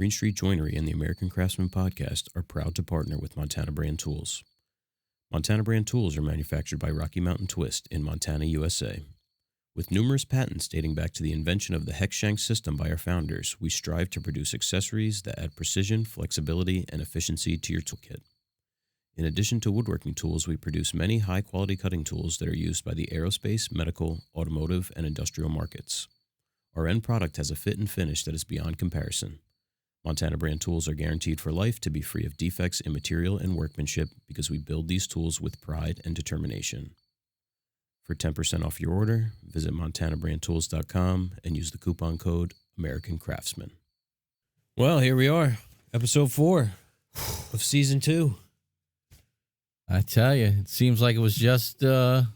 Greene Street Joinery and the American Craftsman podcast are proud to partner with Montana Brand Tools. Montana Brand Tools are manufactured by Rocky Mountain Twist in Montana, USA. With numerous patents dating back to the invention of the hex shank system by our founders, we strive to produce accessories that add precision, flexibility, and efficiency to your toolkit. In addition to woodworking tools, we produce many high-quality cutting tools that are used by the aerospace, medical, automotive, and industrial markets. Our end product has a fit and finish that is beyond comparison. Montana Brand Tools are guaranteed for life to be free of defects in material and workmanship because we build these tools with pride and determination. For 10% off your order, visit montanabrandtools.com and use the coupon code American Craftsman. Well, here we are, episode 4 of season 2. I tell you, it seems like it was just today.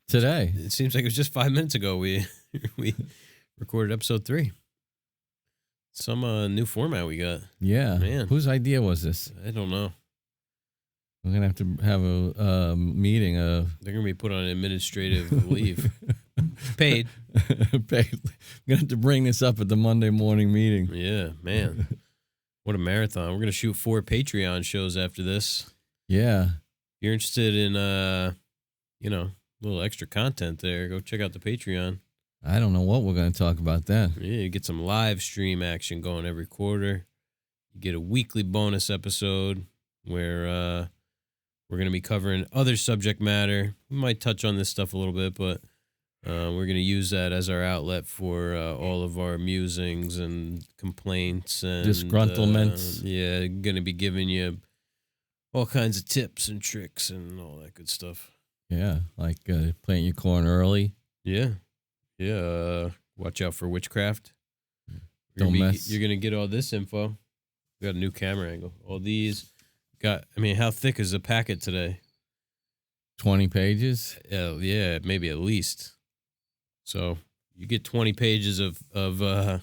It seems like it was just 5 minutes ago we recorded episode 3. Some new format we got. Yeah. Man. Whose idea was this? I don't know. We're going to have a meeting. They're going to be put on administrative leave. Paid. Paid. We're going to have to bring this up at the Monday morning meeting. Yeah, man. What a marathon. We're going to shoot 4 Patreon shows after this. Yeah. If you're interested in, a little extra content there, go check out the Patreon. I don't know what we're going to talk about then. Yeah, you get some live stream action going every quarter. You get a weekly bonus episode where we're going to be covering other subject matter. We might touch on this stuff a little bit, but we're going to use that as our outlet for all of our musings and complaints and disgruntlements. Going to be giving you all kinds of tips and tricks and all that good stuff. Yeah, like planting your corn early. Yeah. Yeah, watch out for witchcraft. Don't mess. You're going to get all this info. We got a new camera angle. All these how thick is the packet today? 20 pages? Yeah, maybe at least. So you get 20 pages of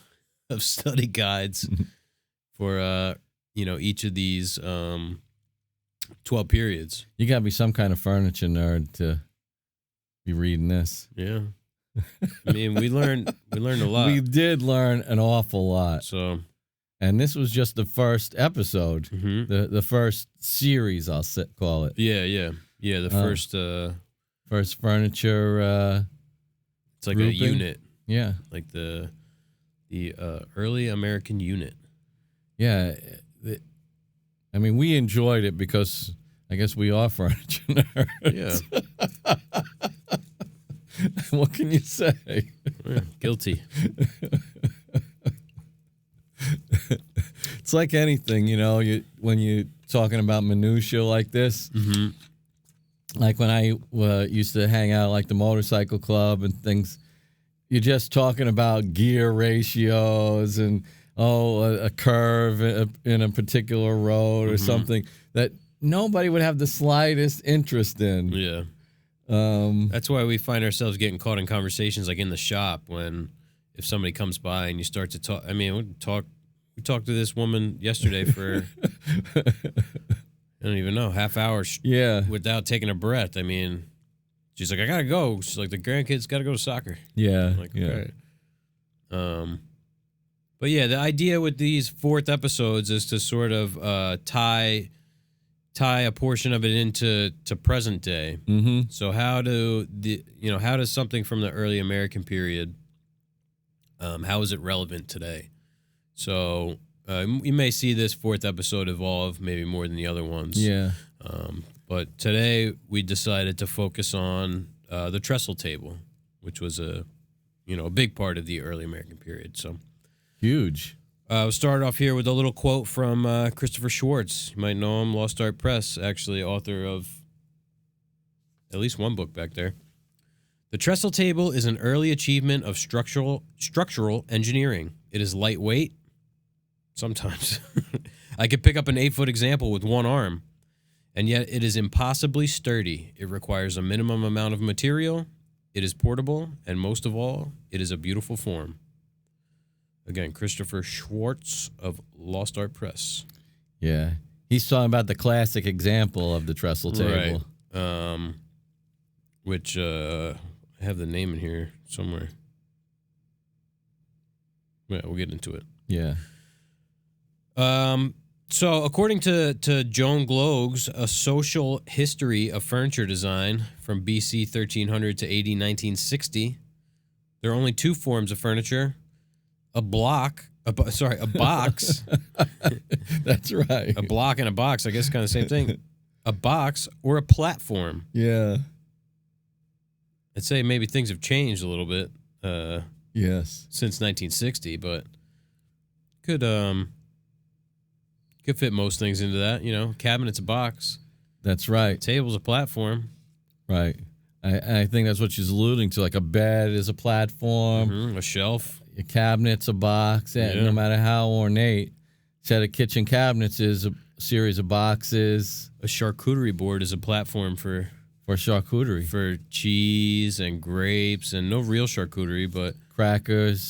study guides for each of these 12 periods. You got to be some kind of furniture nerd to be reading this. Yeah. I mean, we learned a lot. We did learn an awful lot. So, and this was just the first episode, mm-hmm. the first series, call it. Yeah. The first furniture. It's like grouping. a unit. Yeah, like the early American unit. Yeah, I mean, we enjoyed it because I guess we are furniture nerds. Yeah. What can you say? Yeah, guilty. It's like anything, when you're talking about minutia like this. Mm-hmm. Like when I used to hang out like the motorcycle club and things, you're just talking about gear ratios and a curve in a particular road or something that nobody would have the slightest interest in. Yeah. That's why we find ourselves getting caught in conversations like in the shop if somebody comes by and you start to talk. I mean, we talked to this woman yesterday for I don't even know, half hour without taking a breath. I mean, she's like, I gotta go. She's like, the grandkids gotta go to soccer. Yeah. I'm like, yeah. Okay. But yeah, the idea with these 4th episodes is to sort of tie a portion of it into present day. Mm-hmm. So how does something from the early American period, how is it relevant today? So you may see this 4th episode evolve maybe more than the other ones. Yeah. But today we decided to focus on the trestle table, which was a big part of the early American period. So huge. We'll start off here with a little quote from Christopher Schwartz. You might know him, Lost Art Press, actually author of at least one book back there. The trestle table is an early achievement of structural engineering. It is lightweight. Sometimes. I could pick up an 8-foot example with one arm, and yet it is impossibly sturdy. It requires a minimum amount of material. It is portable, and most of all, it is a beautiful form. Again, Christopher Schwartz of Lost Art Press. Yeah. He's talking about the classic example of the trestle table. Right. Which I have the name in here somewhere. Yeah, we'll get into it. Yeah. So according to Joan Glog's A Social History of Furniture Design from BC 1300 to AD 1960, there are only two forms of furniture: a box. That's right. A block and a box, I guess, kind of the same thing. A box or a platform. Yeah. I'd say maybe things have changed a little bit. Yes. Since 1960, but could fit most things into that. Cabinet's a box. That's right. Table's a platform. Right. I think that's what she's alluding to. Like a bed is a platform. A shelf. A cabinet's a box. Yeah. No matter how ornate. Set of kitchen cabinets is a series of boxes. A charcuterie board is a platform for charcuterie. For cheese and grapes and no real charcuterie, but crackers,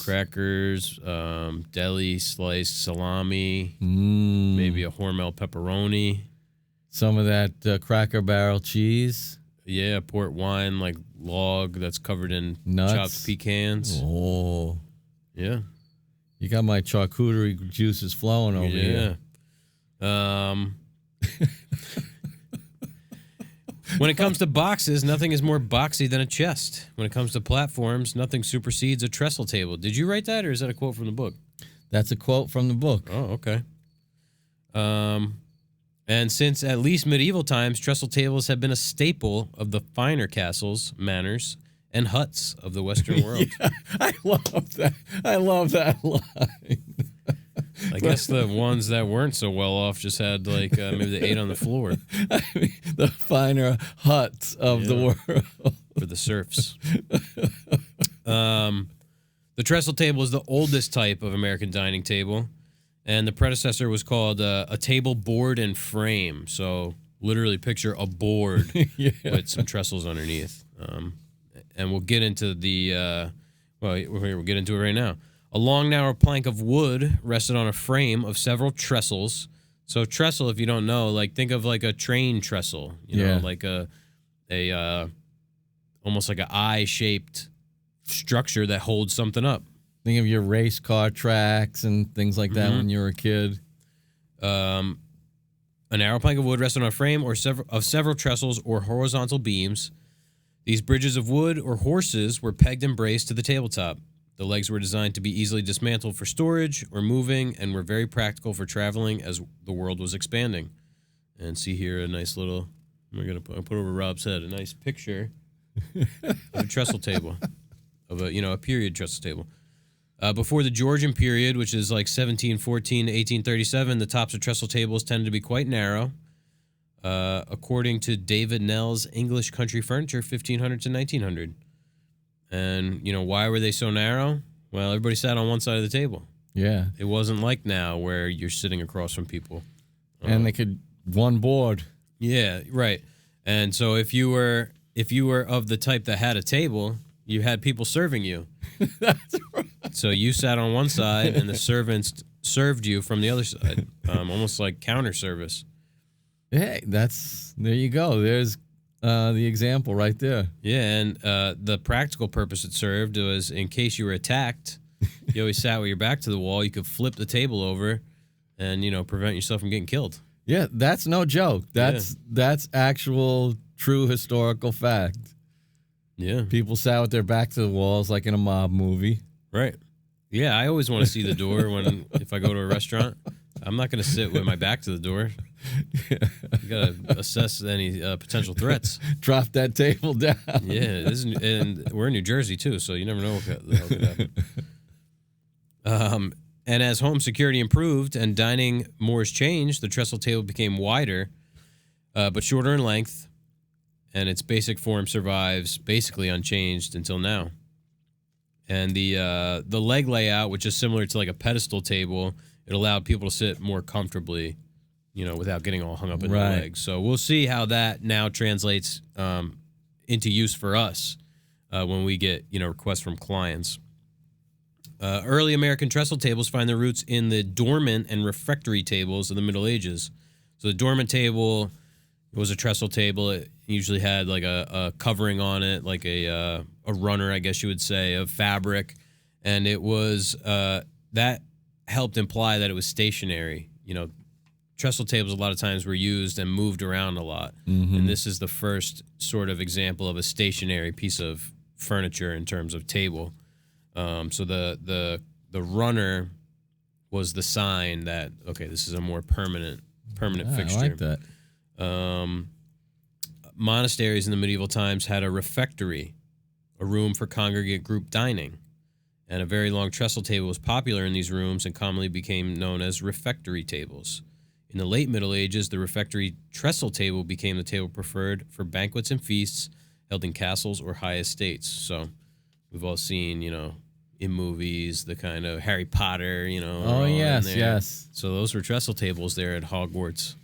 deli sliced salami, maybe a Hormel pepperoni. Some of that Cracker Barrel cheese. Yeah, port wine, like log that's covered in nuts. Chopped pecans. Oh. Yeah. You got my charcuterie juices flowing over here. When it comes to boxes, nothing is more boxy than a chest. When it comes to platforms, nothing supersedes a trestle table. Did you write that, or is that a quote from the book? That's a quote from the book. Oh, okay. And since at least medieval times, trestle tables have been a staple of the finer castles, manors, and huts of the Western world. Yeah, I love that. I love that line. I guess the ones that weren't so well off just had, like, maybe they ate on the floor. I mean, the finer huts of the world. For the serfs. The trestle table is the oldest type of American dining table, and the predecessor was called a table board and frame. So literally picture a board with some trestles underneath. And we'll get into we'll get into it right now. A long, narrow plank of wood rested on a frame of several trestles. So trestle, if you don't know, like think of like a train trestle, you know, like a almost like an eye-shaped structure that holds something up. Think of your race car tracks and things like that when you were a kid. A narrow plank of wood rested on a frame or several trestles or horizontal beams. These bridges of wood or horses were pegged and braced to the tabletop. The legs were designed to be easily dismantled for storage or moving and were very practical for traveling as the world was expanding. And see here a nice little, I'll put over Rob's head, a nice picture of a trestle table, of a period trestle table. Before the Georgian period, which is like 1714 to 1837, the tops of trestle tables tended to be quite narrow. According to David Nell's English Country Furniture, 1500 to 1900. And, why were they so narrow? Well, everybody sat on one side of the table. Yeah. It wasn't like now where you're sitting across from people. And they could one board. Yeah, right. And so if you were of the type that had a table, you had people serving you. That's right. So you sat on one side and the servants served you from the other side. Almost like counter service. Hey, there you go. There's the example right there. Yeah, and the practical purpose it served was in case you were attacked, you always sat with your back to the wall. You could flip the table over and, prevent yourself from getting killed. Yeah, that's no joke. That's actual, true historical fact. Yeah. People sat with their back to the walls like in a mob movie. Right. Yeah, I always want to see the door if I go to a restaurant. I'm not going to sit with my back to the door. You got to assess any potential threats. Drop that table down. Yeah, and we're in New Jersey too, so you never know what the hell could happen. And as home security improved and dining mores changed, the trestle table became wider, but shorter in length, and its basic form survives basically unchanged until now. And the leg layout, which is similar to like a pedestal table, it allowed people to sit more comfortably, without getting all hung up in their legs. So we'll see how that now translates into use for us when we get, requests from clients. Early American trestle tables find their roots in the dormant and refectory tables of the Middle Ages. So the dormant table was a trestle table. It usually had like a covering on it, like a runner, I guess you would say, of fabric. And it was that helped imply that it was stationary. trestle tables a lot of times were used and moved around a lot. Mm-hmm. And this is the first sort of example of a stationary piece of furniture in terms of table. So the runner was the sign that, okay, this is a more permanent fixture. I like that. Monasteries in the medieval times had a refectory, a room for congregate group dining. And a very long trestle table was popular in these rooms and commonly became known as refectory tables. In the late Middle Ages, the refectory trestle table became the table preferred for banquets and feasts held in castles or high estates. So we've all seen, in movies, the kind of Harry Potter, Oh, yes, yes. So those were trestle tables there at Hogwarts.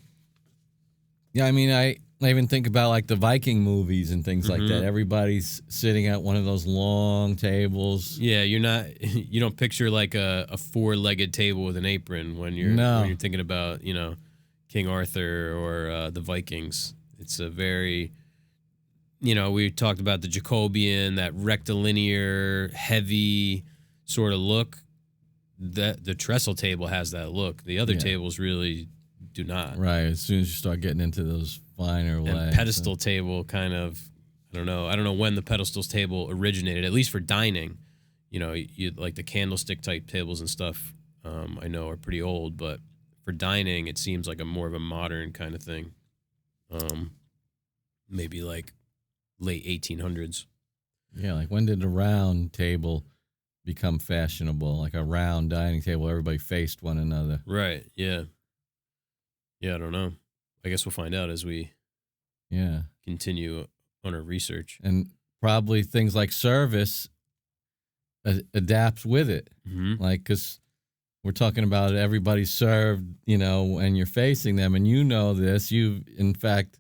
Yeah, I mean, I even think about like the Viking movies and things like that. Everybody's sitting at one of those long tables. Yeah, you don't picture like a four-legged table with an apron when you're thinking about, King Arthur or the Vikings. It's a very, we talked about the Jacobean, that rectilinear, heavy sort of look. That the trestle table has that look. The other tables really do not. Right. As soon as you start getting into those finer and legs. Pedestal table kind of, I don't know when the pedestal table originated, at least for dining. You like the candlestick type tables and stuff, I know are pretty old, but for dining, it seems like a more of a modern kind of thing. Maybe like late 1800s. Yeah, like when did the round table become fashionable? Like a round dining table, everybody faced one another. Right, yeah. Yeah, I don't know. I guess we'll find out as we continue on our research. And probably things like service adapts with it. Mm-hmm. Like, because we're talking about everybody served, and you're facing them, and this. You've, in fact,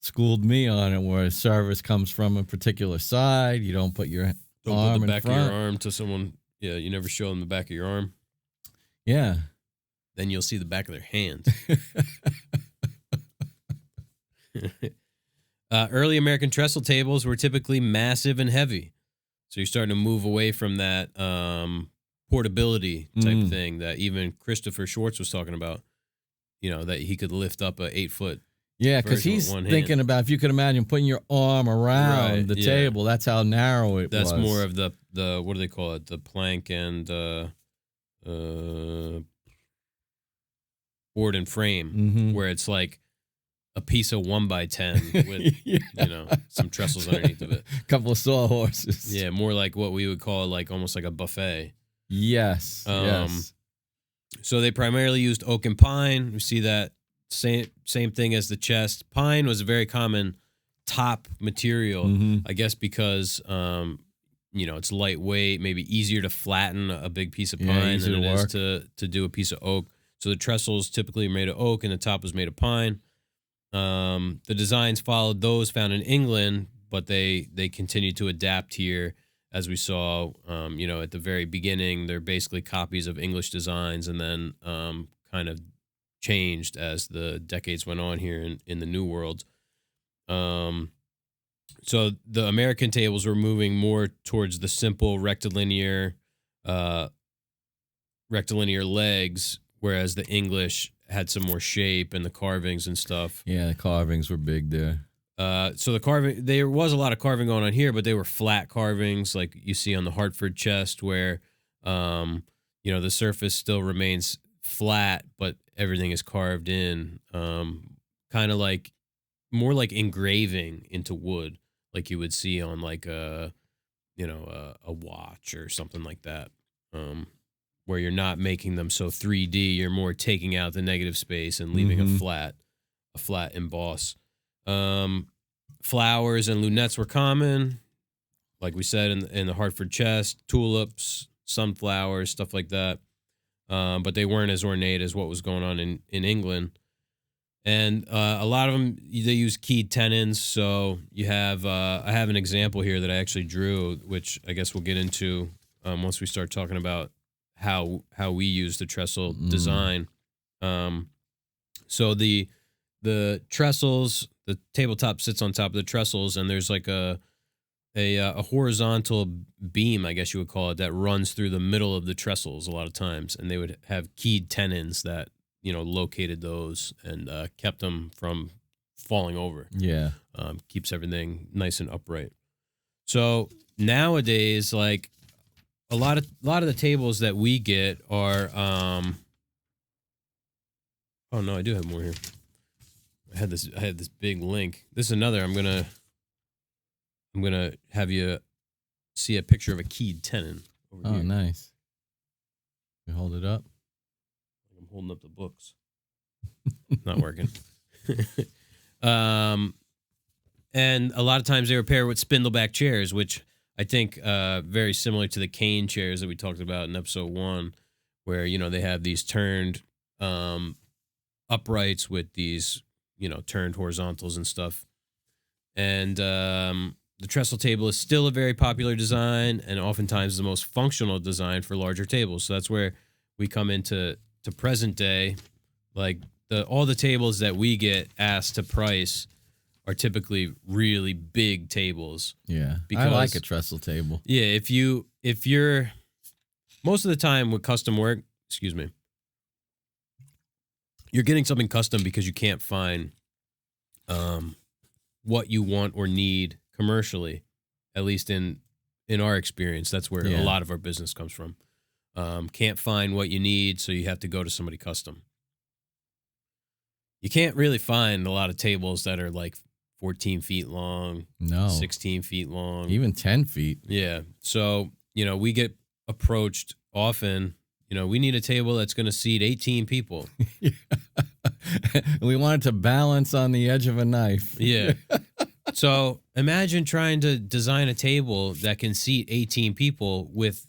schooled me on it, where service comes from a particular side. You don't put your arm put the in back front. of your arm to someone. Yeah, you never show them the back of your arm. Yeah. Then you'll see the back of their hand. Early American trestle tables were typically massive and heavy. So you're starting to move away from that portability type thing that even Christopher Schwartz was talking about, that he could lift up a 8-foot. Yeah, because he's thinking about, if you could imagine putting your arm around the table, that's how narrow it was. That's more of the what do they call it? The plank and board and frame, where it's like a piece of 1x10 with some trestles underneath of it. A couple of sawhorses. Yeah, more like what we would call like almost like a buffet. Yes. Yes. So they primarily used oak and pine. We see that same thing as the chest. Pine was a very common top material, I guess, because it's lightweight, maybe easier to flatten a big piece of pine than it is to do a piece of oak. So the trestles typically made of oak, and the top was made of pine. The designs followed those found in England, but they continued to adapt here, as we saw. At the very beginning, they're basically copies of English designs, and then kind of changed as the decades went on here in the New World. So the American tables were moving more towards the simple rectilinear legs, whereas the English had some more shape and the carvings and stuff. Yeah, the carvings were big there. So the carving, there was a lot of carving going on here, but they were flat carvings like you see on the Hartford chest, where, the surface still remains flat, but everything is carved in, kind of like more like engraving into wood, like you would see on like a watch or something like that. Where you're not making them so 3D, you're more taking out the negative space and leaving a flat emboss. Flowers and lunettes were common, like we said in the Hartford chest, tulips, sunflowers, stuff like that. But they weren't as ornate as what was going on in England. And a lot of them, they use keyed tenons. So you have, I have an example here that I actually drew, which I guess we'll get into once we start talking about how we use the trestle design. So the trestles, the tabletop sits on top of the trestles, and there's like a horizontal beam, I guess you would call it, that runs through the middle of the trestles a lot of times, and they would have keyed tenons that located those and kept them from falling over. Yeah. Keeps everything nice and upright. So nowadays, like a lot of the tables that we get are oh no, I do have more here. I had this big link. This is another. I'm gonna have you see a picture of a keyed tenon over here. Oh, nice. You hold it up. I'm holding up the books. Not working. And a lot of times they were paired with spindleback chairs, which I think very similar to the cane chairs that we talked about in episode 1, where they have these turned uprights with these turned horizontals and stuff. And the trestle table is still a very popular design and oftentimes the most functional design for larger tables. So that's where we come into present day. Like all the tables that we get asked to price are typically really big tables. Yeah, I like a trestle table. Yeah, if you're most of the time with custom work, excuse me, you're getting something custom because you can't find what you want or need commercially. At least in our experience, that's where a lot of our business comes from. Can't find what you need, so you have to go to somebody custom. You can't really find a lot of tables that are like 14 feet long, 16 feet long, even 10 feet. Yeah. So, we get approached often, we need a table that's going to seat 18 people. We want it to balance on the edge of a knife. Yeah. So imagine trying to design a table that can seat 18 people with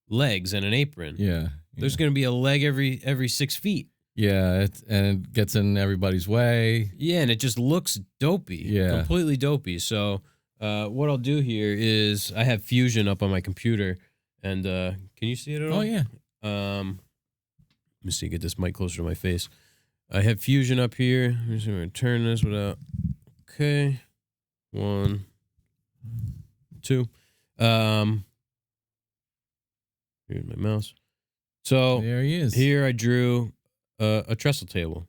legs and an apron. Yeah. There's going to be a leg every 6 feet. Yeah, and it gets in everybody's way. Yeah, and it just looks dopey. Yeah. Completely dopey. So what I'll do here is I have Fusion up on my computer, and can you see it at all? Oh, yeah. Let me see, get this mic closer to my face. I have Fusion up here. I'm just going to turn this without... Okay. 1, 2. Here's my mouse. So there he is. Here I drew a trestle table,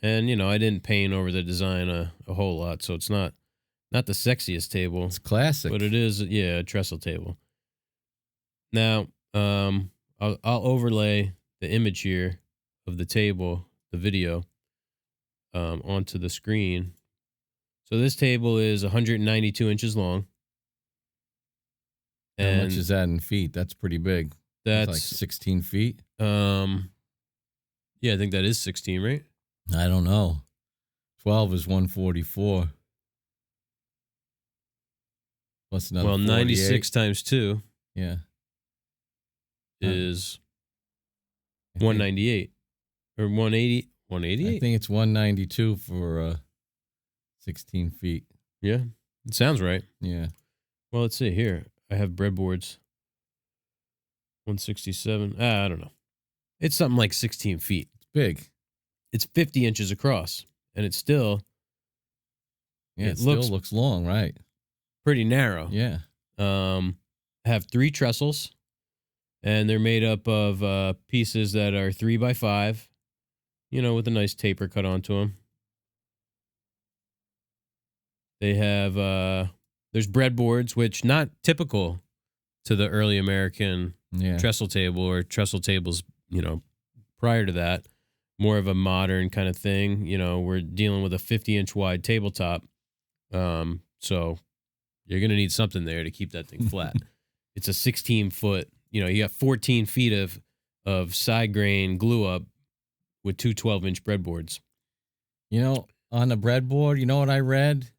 and I didn't paint over the design a whole lot, so it's not the sexiest table. It's classic, but it is a trestle table. Now I'll overlay the image here of the table, the video, onto the screen. So this table is 192 inches long. How much is that in feet? That's pretty big. That's like 16 feet. Yeah, I think that is 16, right? I don't know. 12 is 144. Plus another 48. 96 times 2. Yeah. Is 198 or 180. 188. I think it's 192 for 16 feet. Yeah, it sounds right. Yeah. Well, let's see here. I have breadboards. 167. I don't know. It's something like 16 feet. It's big. It's 50 inches across, and it's still. Yeah, it still looks long, right? Pretty narrow. Yeah. I have 3 trestles, and they're made up of pieces that are 3x5, with a nice taper cut onto them. They have, there's breadboards, which not typical to the early American trestle table or trestle tables, prior to that. More of a modern kind of thing. We're dealing with a 50-inch wide tabletop. So you're going to need something there to keep that thing flat. It's a 16-foot, you got 14 feet of side grain glue up with 2 12-inch breadboards. On the breadboard, what I read?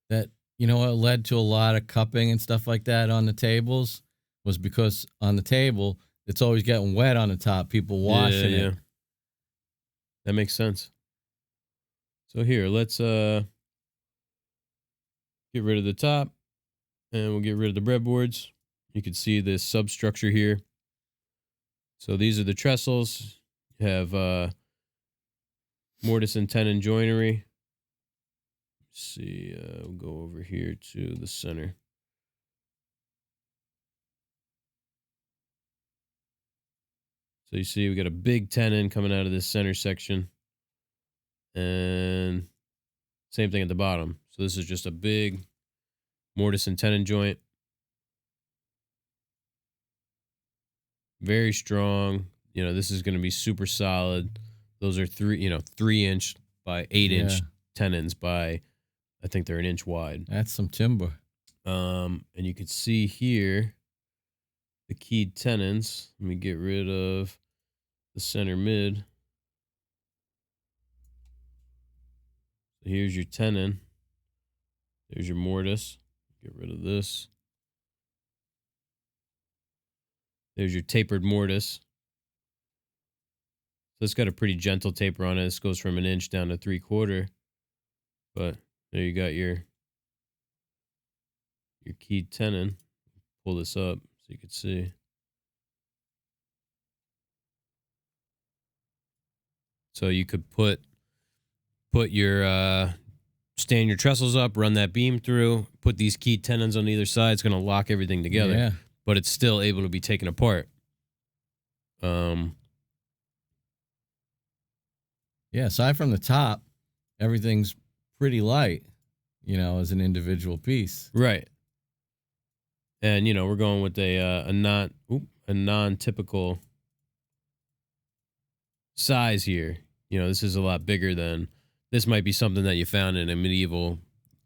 That, it led to a lot of cupping and stuff like that on the tables was because on the table, it's always getting wet on the top. People washing it. That makes sense. So here, let's get rid of the top, and we'll get rid of the breadboards. You can see this substructure here. So these are the trestles. You have Mortise and Tenon joinery. Let's see, we'll go over here to the center. So you see we got a big tenon coming out of this center section. And same thing at the bottom. So this is just a big mortise and tenon joint. Very strong. You know, this is going to be super solid. Those are 3-inch by 8-inch tenons by, I think they're 1 inch wide. That's some timber. And you can see here the keyed tenons. Let me get rid of the center mid. So here's your tenon. There's your mortise. Get rid of this. There's your tapered mortise. So it's got a pretty gentle taper on it. This goes from 1 inch down to 3/4. But there you got your keyed tenon. Pull this up so you can see. So you could put your stand your trestles up, run that beam through, put these keyed tenons on either side. It's going to lock everything together. Yeah. But it's still able to be taken apart. Yeah, aside from the top, everything's pretty light, you know, as an individual piece. Right. And, you know, we're going with a non-typical size here. You know, this is a lot bigger than, this might be something that you found in a medieval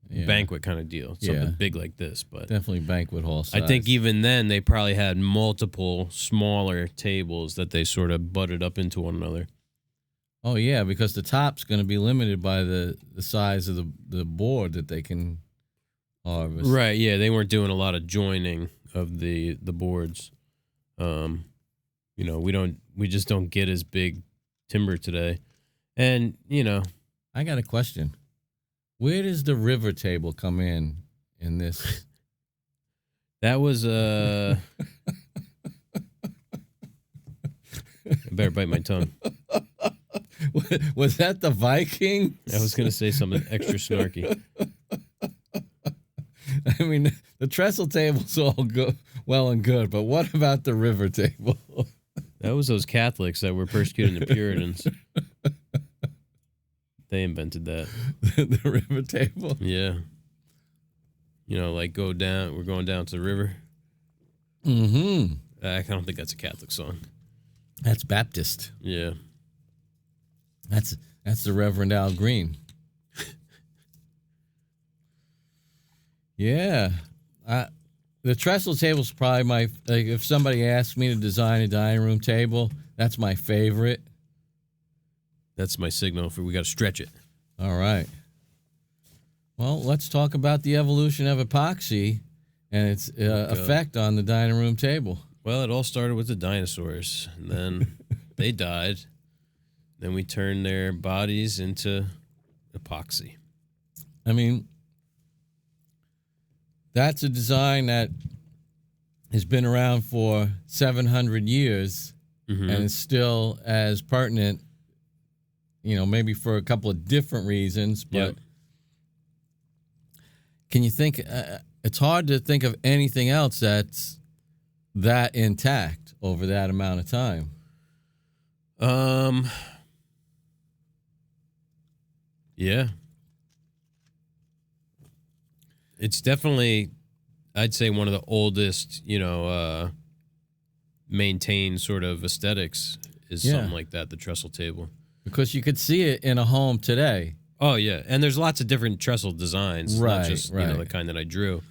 banquet kind of deal. Something big like this. But definitely banquet hall size. I think even then they probably had multiple smaller tables that they sort of butted up into one another. Oh, yeah, because the top's going to be limited by the size of the board that they can harvest. Right, yeah, they weren't doing a lot of joining of the boards. You know, we just don't get as big timber today. And, you know, I got a question. Where does the river table come in this? That was I better bite my tongue. Was that the Viking? I was going to say something extra snarky. I mean, the trestle table's all good, well and good, but what about the river table? That was those Catholics that were persecuting the Puritans. They invented that. The river table? Yeah. You know, like we're going down to the river. Mm-hmm. I don't think that's a Catholic song. That's Baptist. Yeah. That's the Reverend Al Green. Yeah. The trestle table's probably if somebody asked me to design a dining room table, that's my favorite. That's my signal for we got to stretch it. All right. Well, let's talk about the evolution of epoxy and its effect on the dining room table. Well, it all started with the dinosaurs, and then they died. Then we turned their bodies into epoxy. I mean, that's a design that has been around for 700 years and is still as pertinent, you know, maybe for a couple of different reasons, but can you think, it's hard to think of anything else that's that intact over that amount of time. Yeah. It's definitely, I'd say, one of the oldest, you know, maintained sort of aesthetics is something like that, the trestle table. Because you could see it in a home today. Oh, yeah. And there's lots of different trestle designs, not just, you know, the kind that I drew.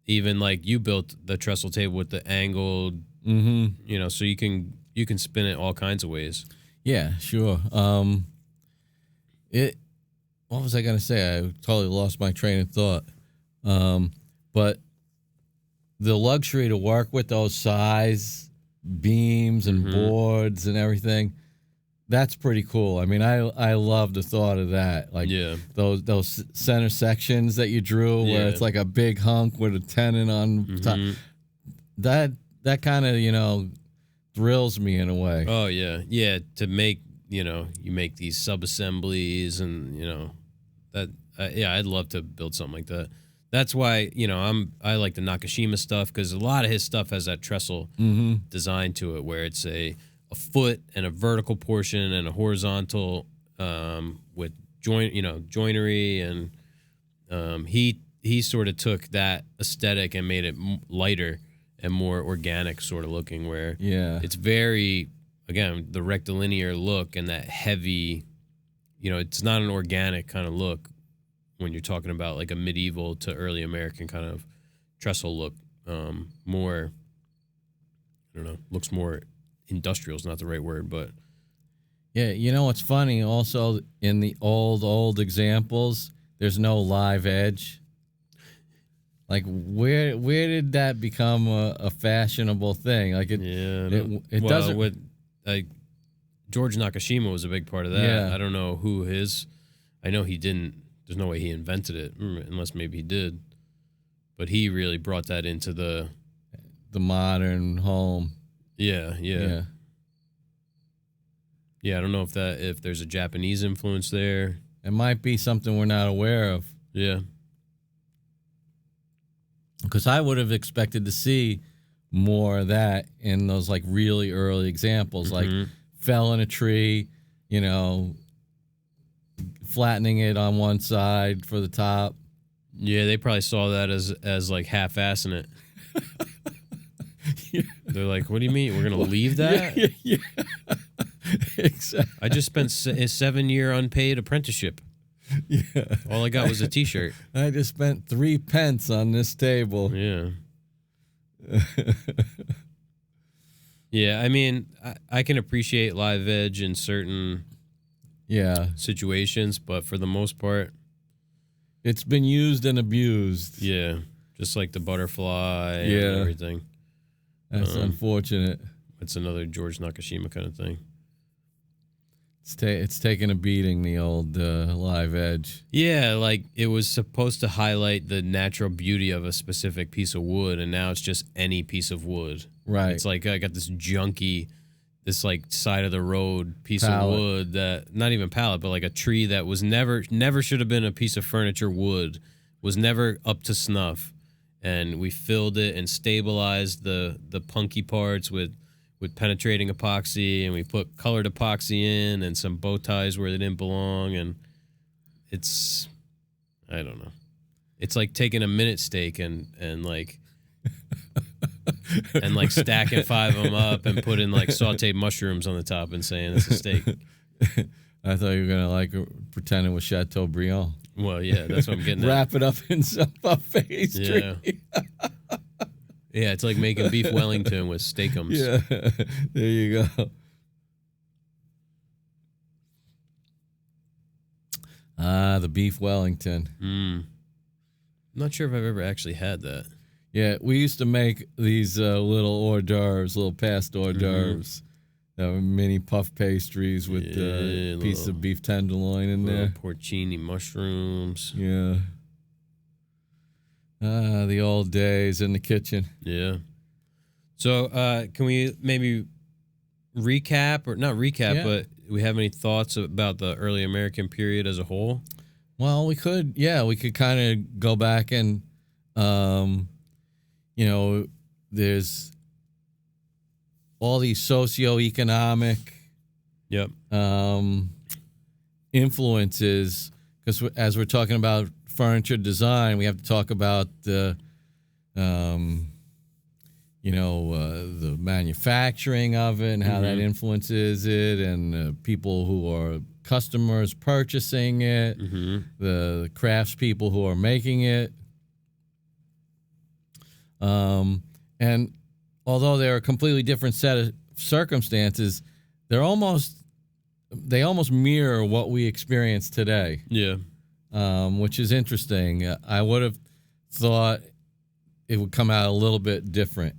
Even like you built the trestle table with the angled, you know, so you can spin it all kinds of ways. Yeah, sure. What was I going to say? I totally lost my train of thought. But the luxury to work with those size beams and boards and everything, that's pretty cool. I mean, I love the thought of that. Like those center sections that you drew where it's like a big hunk with a tenon on top. That kind of, you know, thrills me in a way. Oh, yeah. Yeah, to make, you know, you make these sub-assemblies and, you know, that, I'd love to build something like that. That's why, I like the Nakashima stuff because a lot of his stuff has that trestle design to it where it's a foot and a vertical portion and a horizontal with joinery, and he sort of took that aesthetic and made it lighter and more organic sort of looking, where it's very, again, the rectilinear look and that heavy, it's not an organic kind of look when you're talking about like a medieval to early American kind of trestle look. More, I don't know, looks more industrial is not the right word, but yeah, what's funny also in the old examples, there's no live edge. Like where did that become a fashionable thing? Like it doesn't. With like George Nakashima was a big part of that. Yeah. I don't know who his. I know he didn't. There's no way he invented it, unless maybe he did. But he really brought that into the modern home. Yeah. Yeah, I don't know if there's a Japanese influence there. It might be something we're not aware of. Yeah. Because I would have expected to see more of that in those like really early examples, like fell in a tree, flattening it on one side for the top. Yeah, they probably saw that as like half-assing it. Yeah. They're like, what do you mean? We're going to leave that? Yeah. Exactly. I just spent a 7-year unpaid apprenticeship. Yeah. All I got was a T-shirt. I just spent 3 pence on this table. Yeah. Yeah, I mean, I can appreciate live edge in certain situations, but for the most part, it's been used and abused. Yeah, just like the butterfly and everything. That's unfortunate. It's another George Nakashima kind of thing. It's taken a beating, the old live edge. Yeah, like it was supposed to highlight the natural beauty of a specific piece of wood, and now it's just any piece of wood. Right. It's like I got this junky, this like side of the road piece pallet. of wood that, not even pallet, but like a tree that was never should have been a piece of furniture wood, was never up to snuff. And we filled it and stabilized the punky parts with penetrating epoxy, and we put colored epoxy in and some bow ties where they didn't belong, and it's, I don't know. It's like taking a minute steak and like and like stacking 5 of them up and putting like sauteed mushrooms on the top and saying it's a steak. I thought you were gonna like pretend it was Chateaubriand. Well, yeah, that's what I'm getting at. Wrap it up in some pastry. Yeah. Yeah, it's like making beef Wellington with steakums. Yeah, there you go. The beef Wellington. I'm not sure if I've ever actually had that. Yeah, we used to make these little hors d'oeuvres, little past hors d'oeuvres. Mini puff pastries with a piece of beef tenderloin in there. Porcini mushrooms. Yeah. The old days in the kitchen. Yeah. So can we maybe recap, or not recap, but do we have any thoughts about the early American period as a whole? Well, we could kind of go back and, there's all these socioeconomic influences, because as we're talking about furniture design, we have to talk about the manufacturing of it and how that influences it, and people who are customers purchasing it, the craftspeople who are making it. And although they're a completely different set of circumstances, they almost mirror what we experience today. Yeah. Which is interesting. I would have thought it would come out a little bit different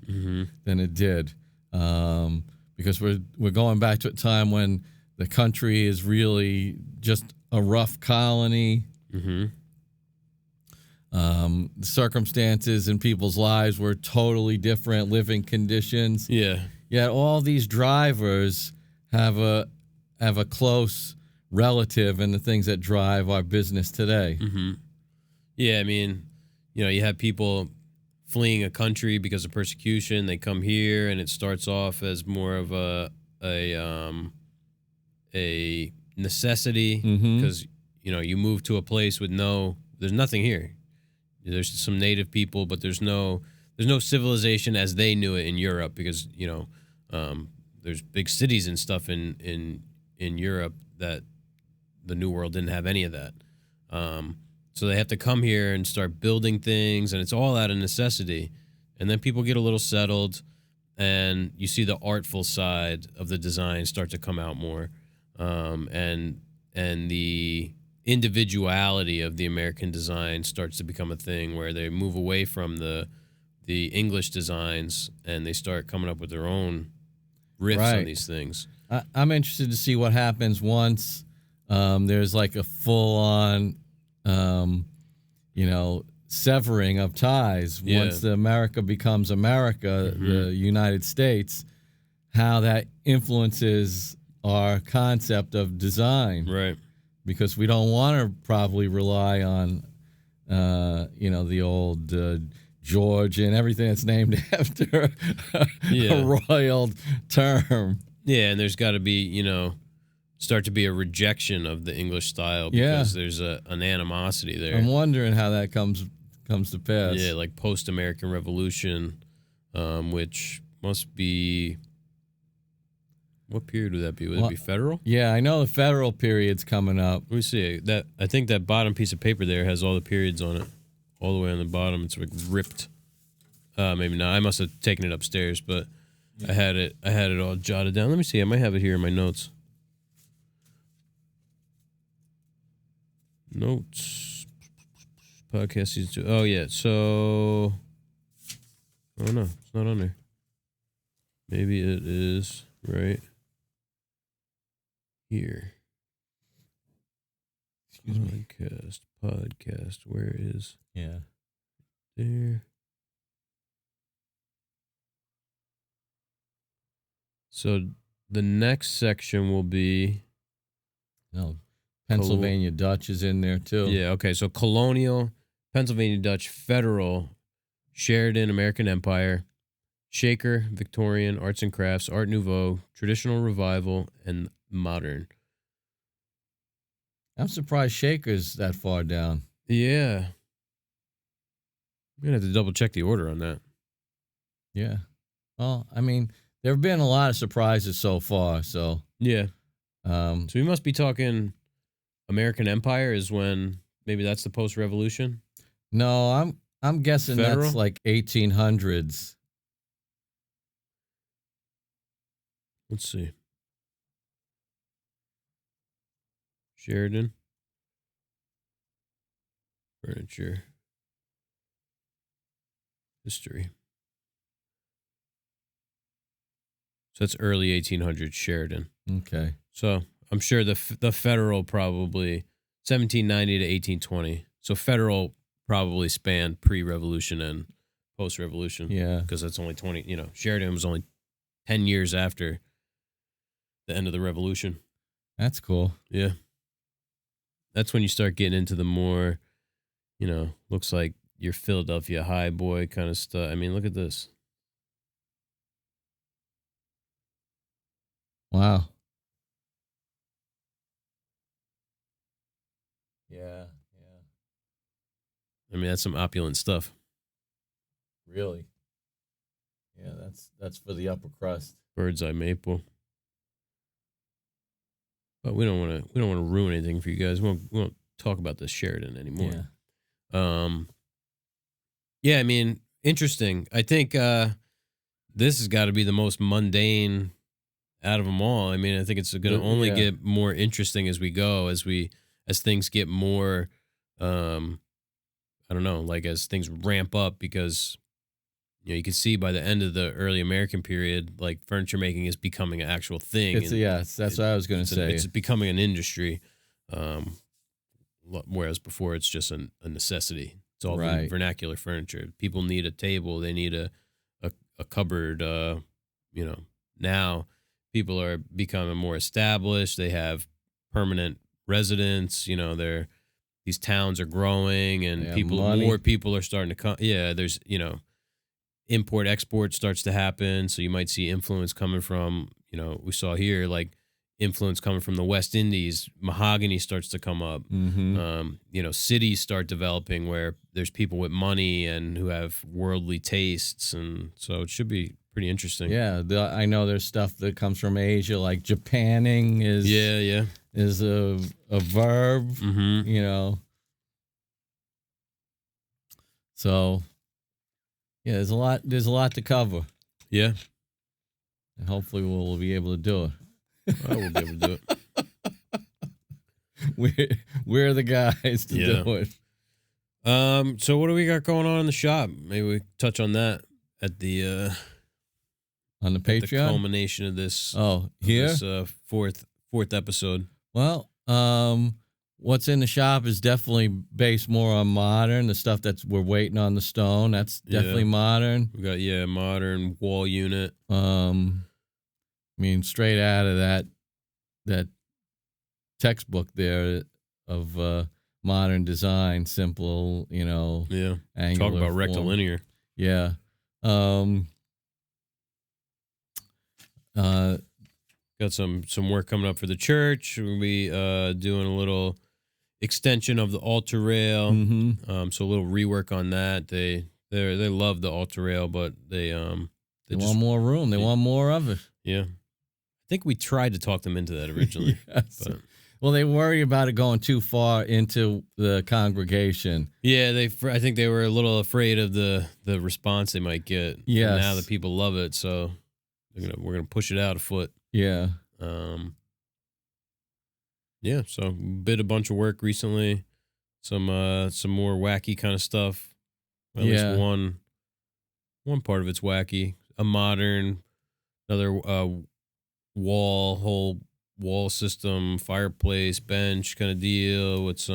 than it did, because we're going back to a time when the country is really just a rough colony. The circumstances in people's lives were totally different, living conditions. Yeah. Yet all these drivers have a close relative in the things that drive our business today. Yeah, I mean, you have people fleeing a country because of persecution. They come here, and it starts off as more of a necessity because you move to a place with there's nothing here. There's some native people, but there's no civilization as they knew it in Europe because there's big cities and stuff in Europe that the New World didn't have any of that. So they have to come here and start building things, and it's all out of necessity. And then people get a little settled, and you see the artful side of the design start to come out more, and the individuality of the American design starts to become a thing where they move away from the English designs and they start coming up with their own riffs on these things. I'm interested to see what happens once there's like a full-on, severing of ties. Yeah. Once the America becomes America, the United States, how that influences our concept of design. Right. Because we don't want to probably rely on, the old George and everything that's named after a royal term. Yeah, and there's got to be, start to be a rejection of the English style because there's an animosity there. I'm wondering how that comes to pass. Yeah, like post-American Revolution, which must be... What period would that be? Would it be federal? Yeah, I know the federal period's coming up. Let me see. I think that bottom piece of paper there has all the periods on it. All the way on the bottom. It's like ripped. Maybe not. I must have taken it upstairs, but I had it all jotted down. Let me see. I might have it here in my notes. Notes. Podcast season 2. Oh, yeah. So... Oh, no. It's not on there. Maybe it is right here. Excuse me. Podcast. Where is... Yeah. There. So the next section will be... No, Pennsylvania Dutch is in there too. Yeah, okay. So colonial, Pennsylvania Dutch, federal, Sheridan, American Empire, Shaker, Victorian, arts and crafts, Art Nouveau, traditional revival, and modern. I'm surprised Shaker's that far down. Yeah. I'm going to have to double check the order on that. Yeah. Well, I mean, there have been a lot of surprises so far, so. Yeah. So we must be talking American Empire is when maybe that's the post-revolution? No, I'm guessing federal? That's like 1800s. Let's see. Sheridan. Furniture. History. So that's early 1800s Sheridan. Okay. So I'm sure the federal probably 1790 to 1820. So federal probably spanned pre-revolution and post-revolution. Yeah. Because that's only 20, Sheridan was only 10 years after the end of the revolution. That's cool. Yeah. That's when you start getting into the more, looks like your Philadelphia high boy kind of stuff. I mean, look at this. Wow. Yeah. I mean, that's some opulent stuff. Really? Yeah, that's for the upper crust. Bird's eye maple. But we don't want to ruin anything for you guys. We won't talk about this Sheridan anymore. Yeah. Yeah, I mean, interesting. I think this has got to be the most mundane out of them all. I mean, I think it's going to only get more interesting as we go, as things get more, I don't know, like as things ramp up, because you can see by the end of the early American period, like furniture making is becoming an actual thing. That's what I was going to say. It's becoming an industry, whereas before it's just a necessity. It's all vernacular furniture. People need a table. They need a cupboard. Now people are becoming more established. They have permanent residence. These these towns are growing and money. more people are starting to come. Yeah, there's, import export starts to happen. So you might see influence coming from, we saw here, like influence coming from the West Indies. Mahogany starts to come up. Cities start developing where there's people with money and who have worldly tastes. And so it should be pretty interesting. Yeah, I know there's stuff that comes from Asia, like Japanning is is a verb, So, yeah, there's a lot to cover. Yeah. And hopefully we'll be able to do it. I will be able to do it. We're the guys to do it. So what do we got going on in the shop? Maybe we touch on that at the on the Patreon, the culmination of this. Here, this, fourth episode. Well, what's in the shop is definitely based more on modern. The stuff we're waiting on the stone, that's definitely modern. We got modern wall unit. Straight out of that textbook there of modern design, simple, angular. Talk about rectilinear. Yeah. Got some work coming up for the church. We'll be doing a little extension of the altar rail. So a little rework on that. They love the altar rail, but they want more room. They want more of it. Yeah. I think we tried to talk them into that originally. Yes. Well, they worry about it going too far into the congregation. Yeah, I think they were a little afraid of the response they might get. Yes. And now that people love it, so we're gonna push it out a foot. Yeah. So did a bunch of work recently. Some more wacky kind of stuff. At least one part of it's wacky. A modern, another whole wall system, fireplace, bench kind of deal with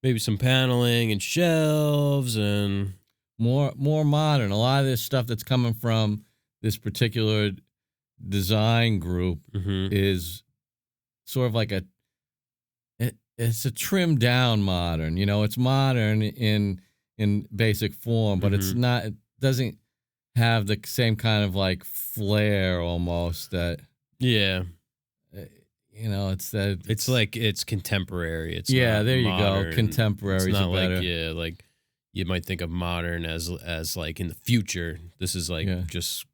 maybe some paneling and shelves and more modern. A lot of this stuff that's coming from this particular design group is sort of like it's a trimmed down modern. It's modern in basic form, but it's not. It doesn't have the same kind of like flair almost that. Yeah. It's that. It's like it's contemporary. It's there you modern. go. Contemporary. It's not better. like you might think of modern as like in the future. This is like just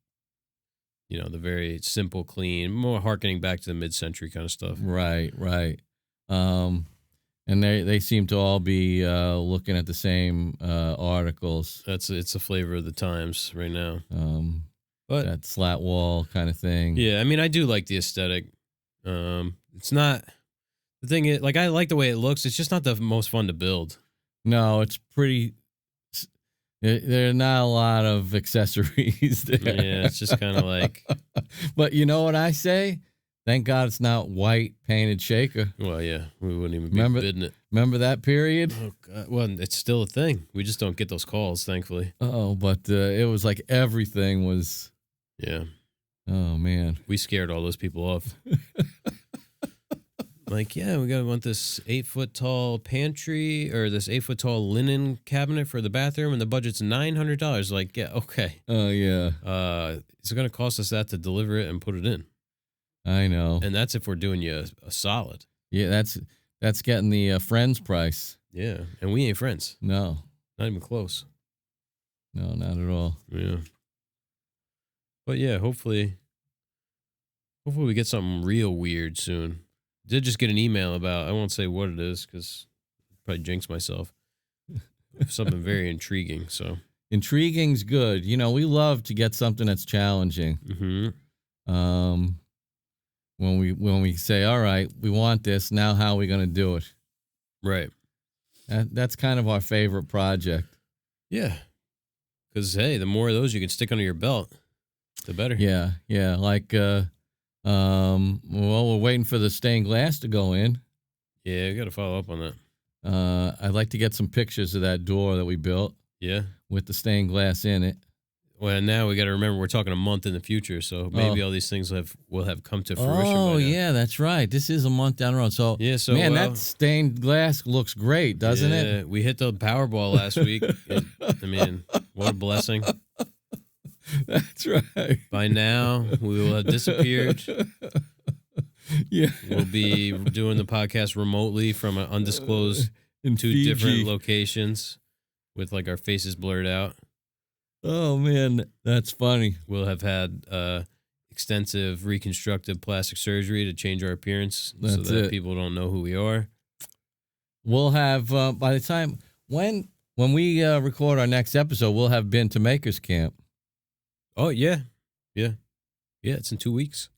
the very simple, clean, more harkening back to the mid-century kind of stuff. Right. And they seem to all be looking at the same articles. It's a flavor of the times right now. But that slat wall kind of thing. Yeah, I do like the aesthetic. It's not the thing. I like the way it looks. It's just not the most fun to build. No, it's pretty. There are not a lot of accessories there. Yeah, it's just kind of like. But you know what I say? Thank God it's not white painted shaker. Well, yeah, we wouldn't even be bidding it. Remember that period? Oh God! Well, it's still a thing. We just don't get those calls, thankfully. Oh, but it was like everything was. Yeah. Oh man, we scared all those people off. We want this 8-foot tall pantry or this 8-foot tall linen cabinet for the bathroom, and the budget's $900. Like, yeah, okay. Oh yeah. It's going to cost us that to deliver it and put it in. I know. And that's if we're doing you a solid. Yeah, that's getting the friends price. Yeah, and we ain't friends. No, not even close. No, not at all. Yeah. But yeah, hopefully we get something real weird soon. Did just get an email about, I won't say what it is because I'd probably jinx myself. Something very intriguing. So intriguing's good. We love to get something that's challenging. When we say, all right, we want this, now how are we going to do it? Right. That's kind of our favorite project. Yeah. Because hey, the more of those you can stick under your belt, the better. Yeah. Like, we're waiting for the stained glass to go in. Yeah, I got to follow up on that. I'd like to get some pictures of that door that we built. Yeah. With the stained glass in it. Well, now we got to remember we're talking a month in the future, so maybe all these things will have come to fruition. Oh, by now. yeah, that's right. This is a month down the road. So, man, that stained glass looks great, doesn't it? We hit the Powerball last week. I mean, what a blessing. That's right. By now, we will have disappeared. Yeah. We'll be doing the podcast remotely from an undisclosed in two Fiji. different locations with like our faces blurred out. Oh, man, that's funny. We'll have had extensive reconstructive plastic surgery to change our appearance so that people don't know who we are. We'll have, by the time, when we record our next episode, we'll have been to Maker's Camp. Oh, yeah. Yeah. Yeah, it's in 2 weeks.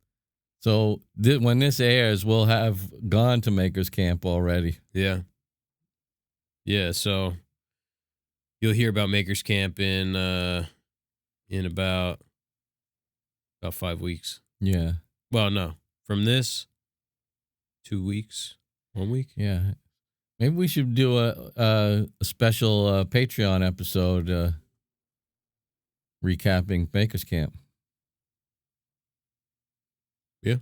So when this airs, we'll have gone to Maker's Camp already. Yeah. Yeah, so you'll hear about Maker's Camp in about 5 weeks. Yeah. Well, no. From this, 2 weeks, 1 week. Yeah. Maybe we should do a special Patreon episode recapping Maker's Camp. Yeah.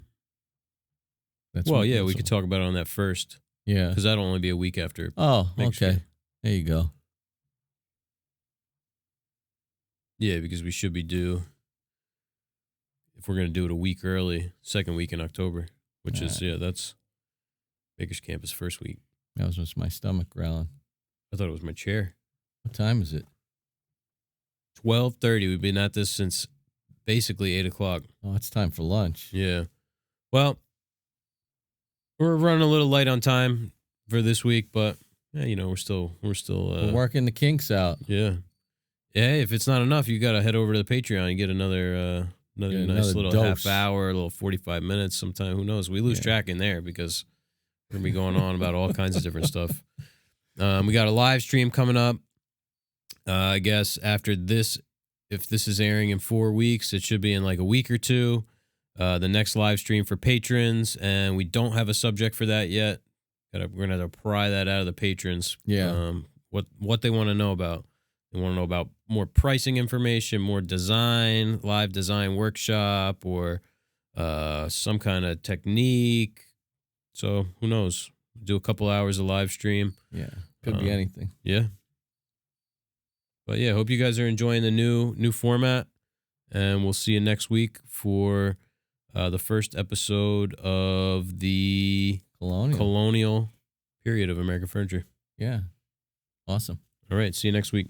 We could talk about it on that first. Yeah. Because that'll only be a week after. Oh, Maker's okay. Camp. There you go. Yeah, because we should be due, if we're going to do it a week early, second week in October, which is, that's Maker's Camp is first week. That was just my stomach growling. I thought it was my chair. What time is it? 12:30. We've been at this since basically 8 o'clock. Oh, it's time for lunch. Yeah. Well, we're running a little light on time for this week, but we're still we're working the kinks out. Yeah. Yeah, if it's not enough, you got to head over to the Patreon and get another nice little dose. half hour, a little 45 minutes sometime. Who knows? We lose track in there because we're going to be going on about all kinds of different stuff. We got a live stream coming up. I guess after this, if this is airing in 4 weeks, it should be in like a week or two. The next live stream for patrons, and we don't have a subject for that yet. We're going to have to pry that out of the patrons. Yeah. What they want to know about. They want to know about more pricing information, more design, live design workshop, or some kind of technique. So who knows? Do a couple hours of live stream. Yeah. Could be anything. Yeah. But yeah, hope you guys are enjoying the new format, and we'll see you next week for the first episode of the colonial period of American furniture. Yeah. Awesome. All right. See you next week.